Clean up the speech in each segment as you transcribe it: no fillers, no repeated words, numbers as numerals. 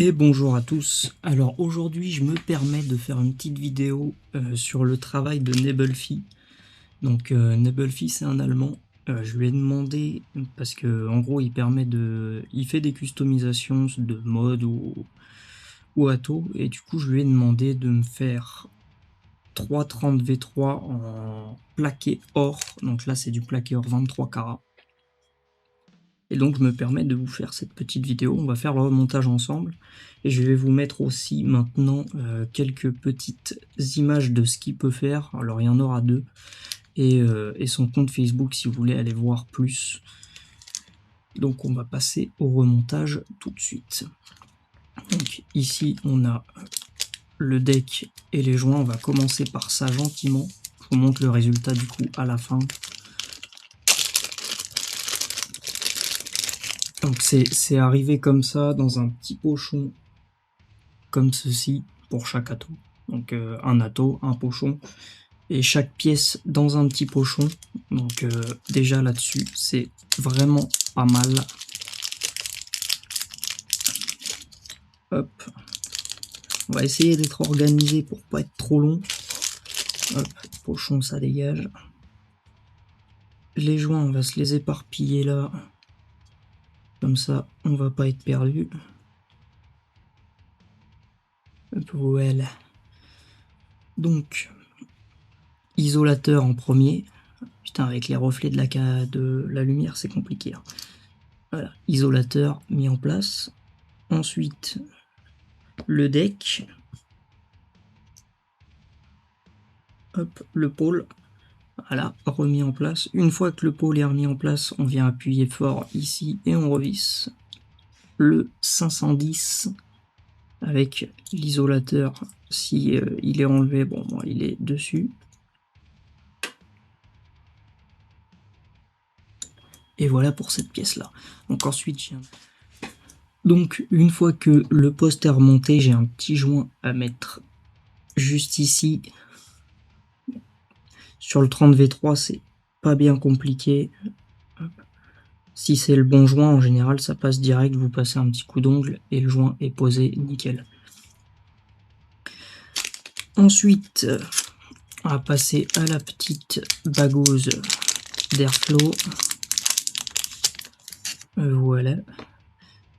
Et bonjour à tous. Alors aujourd'hui, je me permets de faire une petite vidéo sur le travail de Nebelphi. Donc Nebelphi, c'est un Allemand. Je lui ai demandé parce que en gros, il fait des customisations de mode ou ato, et du coup, je lui ai demandé de me faire 330 V3 en plaqué or. Donc là, c'est du plaqué or 23 carats. Et donc je me permets de vous faire cette petite vidéo, on va faire le remontage ensemble, et je vais vous mettre aussi maintenant quelques petites images de ce qu'il peut faire. Alors il y en aura deux, et son compte Facebook si vous voulez aller voir plus. Donc on va passer au remontage tout de suite. Donc ici on a le deck et les joints, on va commencer par ça gentiment, je vous montre le résultat du coup à la fin. Donc c'est arrivé comme ça dans un petit pochon comme ceci pour chaque ato. Donc un ato, un pochon, et chaque pièce dans un petit pochon. Donc déjà là-dessus, c'est vraiment pas mal. Hop. On va essayer d'être organisé pour pas être trop long. Hop, pochon, ça dégage. Les joints, on va se les éparpiller là. Comme ça, on va pas être perdu. Hop, voilà. Donc, isolateur en premier. Putain, avec les reflets de la lumière, c'est compliqué. Hein. Voilà, isolateur mis en place. Ensuite, le deck. Hop, le pôle. Voilà, remis en place. Une fois que le pôle est remis en place, on vient appuyer fort ici et on revisse le 510 avec l'isolateur. Si il est enlevé, bon, moi il est dessus. Et voilà pour cette pièce-là. Donc ensuite, donc une fois que le poste est remonté, j'ai un petit joint à mettre juste ici. Sur le 30V3, c'est pas bien compliqué. Si c'est le bon joint, en général, ça passe direct. Vous passez un petit coup d'ongle et le joint est posé nickel. Ensuite, on va passer à la petite bagouze d'airflow. Voilà.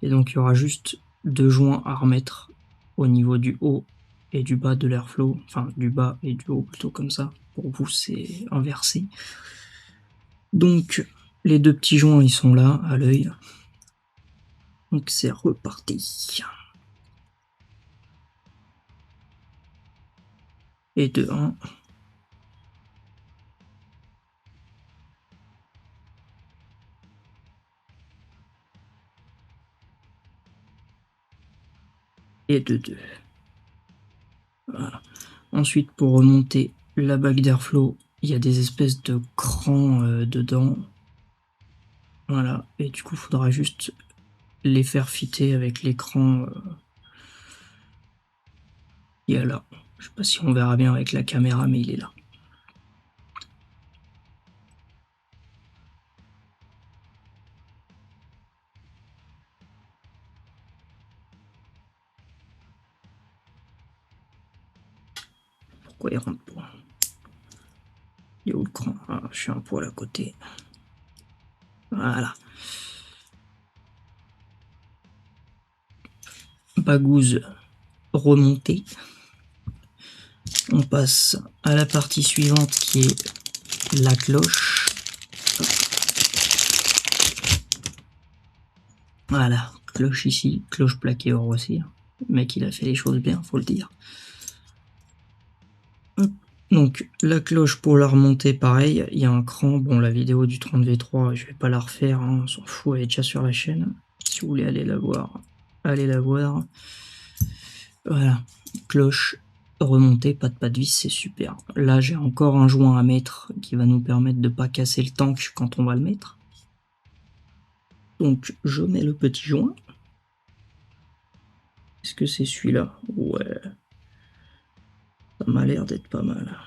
Et donc, il y aura juste deux joints à remettre au niveau du haut et du bas de l'airflow. Enfin, du bas et du haut, plutôt comme ça. Pour vous, c'est inversé. Donc, les deux petits joints, ils sont là, à l'œil. Donc, c'est reparti. Et de 1. Et de 2. Voilà. Ensuite, pour remonter la bague d'airflow, il y a des espèces de crans dedans. Voilà. Et du coup, il faudra juste les faire fitter avec l'écran. Il y a là. Je sais pas si on verra bien avec la caméra, mais il est là. Pourquoi il rentre pas? Il est où le cran? Ah, je suis un poil à côté. Voilà. Bagouze remontée. On passe à la partie suivante qui est la cloche. Voilà, cloche ici, cloche plaquée or aussi. Le mec il a fait les choses bien, faut le dire. Donc la cloche pour la remonter, pareil, il y a un cran. Bon, la vidéo du 30V3, je vais pas la refaire, hein, on s'en fout, elle est déjà sur la chaîne. Si vous voulez aller la voir, allez la voir. Voilà, cloche remontée, pas de vis, c'est super. Là, j'ai encore un joint à mettre qui va nous permettre de pas casser le tank quand on va le mettre. Donc je mets le petit joint. Est-ce que c'est celui-là? Ouais. Ça m'a l'air d'être pas mal.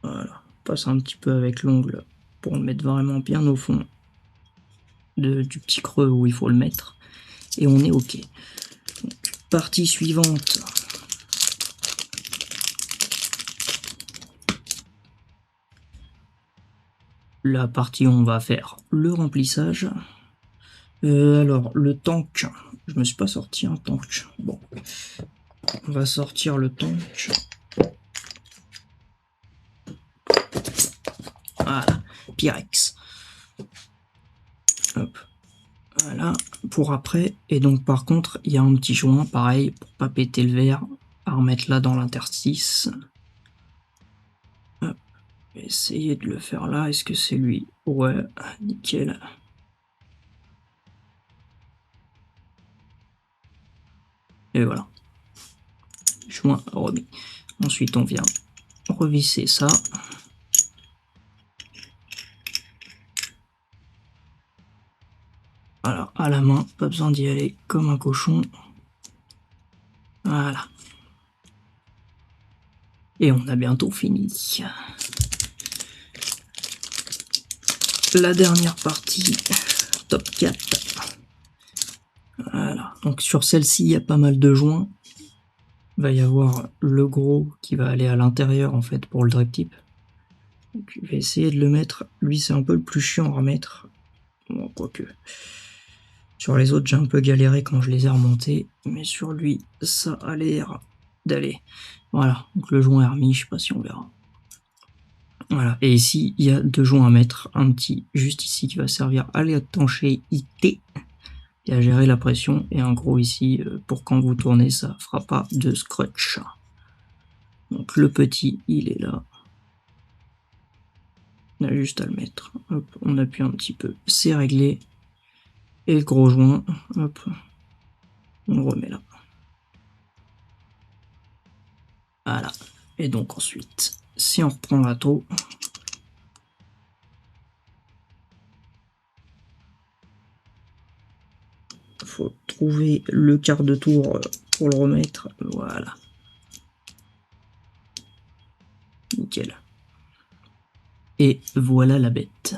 Voilà. On passe un petit peu avec l'ongle pour le mettre vraiment bien au fond. du petit creux où il faut le mettre. Et on est OK. Donc, partie suivante. La partie où on va faire le remplissage. Alors, le tank. Je me suis pas sorti un tank. Bon. On va sortir le tank. Voilà. Pyrex. Hop. Voilà. Pour après. Et donc, par contre, il y a un petit joint, pareil, pour pas péter le verre, à remettre là dans l'interstice. Hop. Je vais essayer de le faire là. Est-ce que c'est lui? Ouais, nickel. Et voilà. Joint remis. Ensuite, on vient revisser ça. Voilà, à la main, pas besoin d'y aller comme un cochon. Voilà. Et on a bientôt fini. La dernière partie, top 4. Voilà, donc sur celle-ci, il y a pas mal de joints. Il va y avoir le gros qui va aller à l'intérieur en fait pour le drip tip. Donc, je vais essayer de le mettre. Lui, c'est un peu le plus chiant à remettre. Bon, quoique. Sur les autres, j'ai un peu galéré quand je les ai remontés. Mais sur lui, ça a l'air d'aller. Voilà, donc le joint est remis, je sais pas si on verra. Voilà, et ici, il y a deux joints à mettre. Un petit juste ici qui va servir à l'étanchéité et à gérer la pression. Et un gros ici pour quand vous tournez, ça fera pas de scratch. Donc le petit, il est là. On a juste à le mettre. Hop, on appuie un petit peu, c'est réglé. Et le gros joint, hop, on le remet là. Voilà. Et donc ensuite, si on reprend la taux, faut trouver le quart de tour pour le remettre. Voilà. Nickel. Et voilà la bête.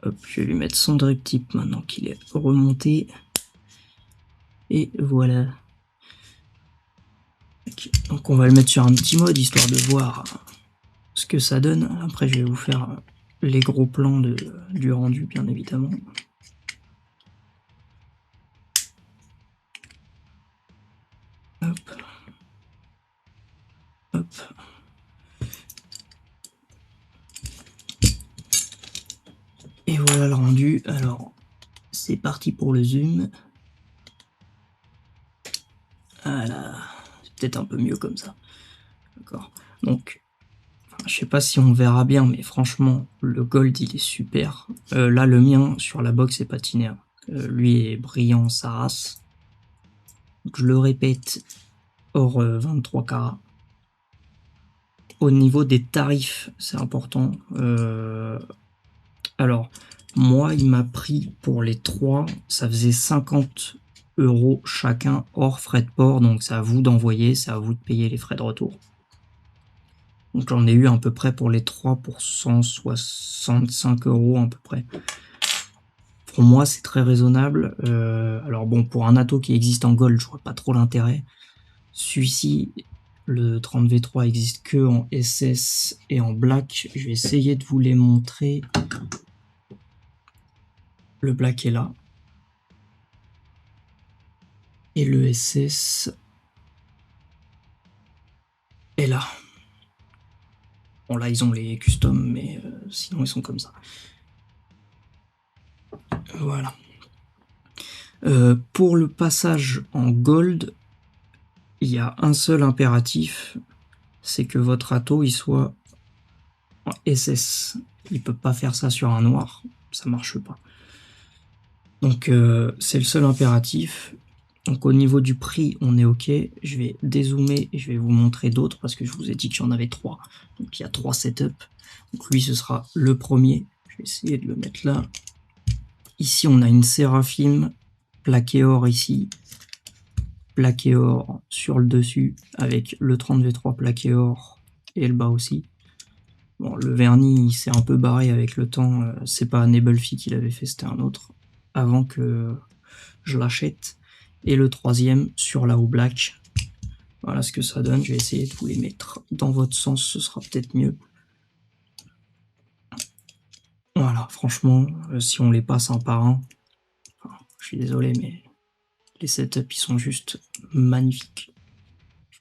Hop, je vais lui mettre son drip tip maintenant qu'il est remonté. Et voilà. Donc on va le mettre sur un petit mode histoire de voir ce que ça donne. Après je vais vous faire les gros plans du rendu bien évidemment. Hop. Hop. Et voilà le rendu. Alors c'est parti pour le zoom. Voilà. C'est peut-être un peu mieux comme ça. D'accord. Donc je sais pas si on verra bien, mais franchement, le gold, il est super. Là, le mien, sur la box, est patiné. Lui est brillant, sa race. Donc, je le répète, hors 23 carats. Au niveau des tarifs, c'est important. Alors, moi, il m'a pris pour les 3, ça faisait 50 € chacun, hors frais de port. Donc, c'est à vous d'envoyer, c'est à vous de payer les frais de retour. Donc j'en ai eu à peu près pour les 3 pour 165 € à peu près. Pour moi, c'est très raisonnable. Alors bon, pour un Atto qui existe en gold, je vois pas trop l'intérêt. Celui-ci, le 30V3, existe que en SS et en black. Je vais essayer de vous les montrer. Le black est là. Et le SS est là. Bon là, ils ont les customs, mais sinon ils sont comme ça. Voilà. Pour le passage en gold, il y a un seul impératif, c'est que votre Atto il soit en SS. Il peut pas faire ça sur un noir, ça marche pas. Donc c'est le seul impératif. Donc au niveau du prix, on est ok. Je vais dézoomer et je vais vous montrer d'autres parce que je vous ai dit qu'il y en avait 3. Donc il y a 3 setups. Donc lui ce sera le premier. Je vais essayer de le mettre là. Ici on a une Séraphim plaqué or ici. Plaqué or sur le dessus avec le 30V3 plaqué or et le bas aussi. Bon, le vernis il s'est un peu barré avec le temps, c'est pas Nebelfi qui l'avait fait, c'était un autre. avant que je l'achète. Et le troisième sur la Black. Voilà ce que ça donne. Je vais essayer de vous les mettre dans votre sens, ce sera peut-être mieux. Voilà, franchement, si on les passe un par un, enfin, je suis désolé, mais les setups ils sont juste magnifiques.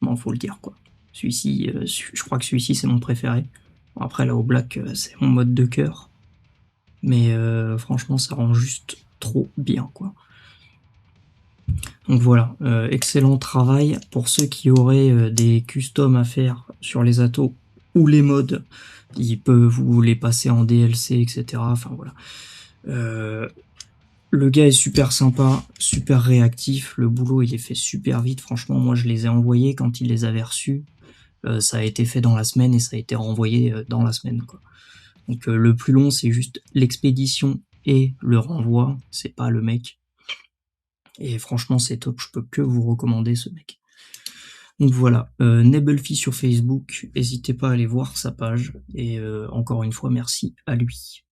Bon, faut le dire quoi. Celui-ci, je crois que celui-ci c'est mon préféré. Bon, après la Black, c'est mon mode de cœur. Mais franchement, ça rend juste trop bien quoi. Donc voilà, excellent travail. Pour ceux qui auraient des customs à faire sur les atos ou les mods, ils peuvent vous les passer en DLC, etc. Enfin voilà. Le gars est super sympa, super réactif, le boulot il est fait super vite, franchement moi je les ai envoyés quand il les avait reçus, ça a été fait dans la semaine et ça a été renvoyé dans la semaine quoi. Donc le plus long c'est juste l'expédition et le renvoi, c'est pas le mec. Et franchement c'est top, je peux que vous recommander ce mec. Donc voilà, Nebelfi sur Facebook, n'hésitez pas à aller voir sa page, et encore une fois merci à lui.